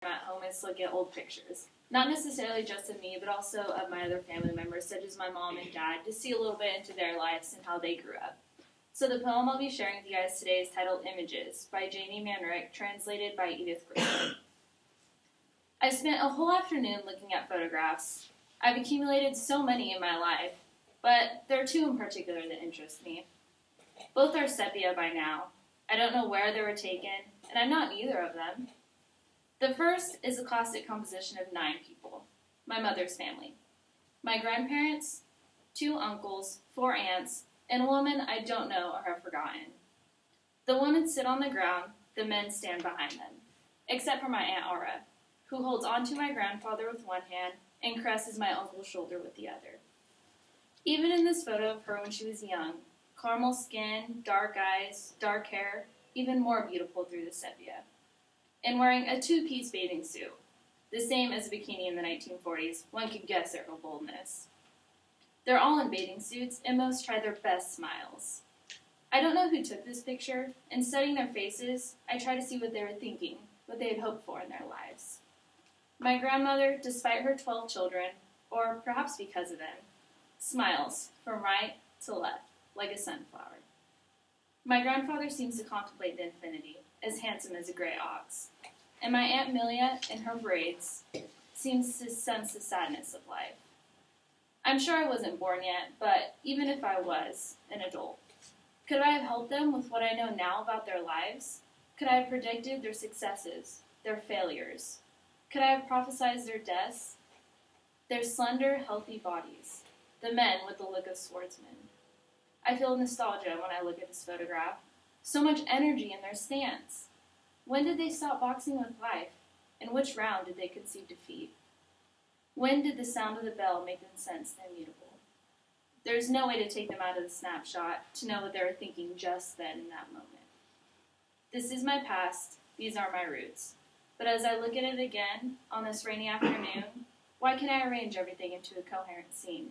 at home is to look at old pictures. Not necessarily just of me, but also of my other family members, such as my mom and dad, to see a little bit into their lives and how they grew up. So the poem I'll be sharing with you guys today is titled Images by Janie Manrick, translated by Edith Grayson. I spent a whole afternoon looking at photographs. I've accumulated so many in my life, but there are two in particular that interest me. Both are sepia by now. I don't know where they were taken, and I'm not either of them. The first is a classic composition of 9 people, my mother's family. My grandparents, 2 uncles, 4 aunts, and a woman I don't know or have forgotten. The women sit on the ground, the men stand behind them, except for my Aunt Aura, who holds onto my grandfather with one hand and caresses my uncle's shoulder with the other. Even in this photo of her when she was young, caramel skin, dark eyes, dark hair, even more beautiful through the sepia, and wearing a 2-piece bathing suit, the same as a bikini in the 1940s, one could guess at her boldness. They're all in bathing suits, and most try their best smiles. I don't know who took this picture, and studying their faces, I try to see what they were thinking, what they had hoped for in their lives. My grandmother, despite her 12 children, or perhaps because of them, smiles from right to left, like a sunflower. My grandfather seems to contemplate the infinity, as handsome as a gray ox, and my Aunt Milia, in her braids, seems to sense the sadness of life. I'm sure I wasn't born yet, but even if I was, an adult, could I have helped them with what I know now about their lives? Could I have predicted their successes, their failures? Could I have prophesied their deaths? Their slender, healthy bodies, the men with the look of swordsmen. I feel nostalgia when I look at this photograph. So much energy in their stance. When did they stop boxing with life? In which round did they concede defeat? When did the sound of the bell make them sense the immutable? There's no way to take them out of the snapshot, to know what they were thinking just then in that moment. This is my past, these are my roots. But as I look at it again, on this rainy afternoon, why can't I arrange everything into a coherent scene?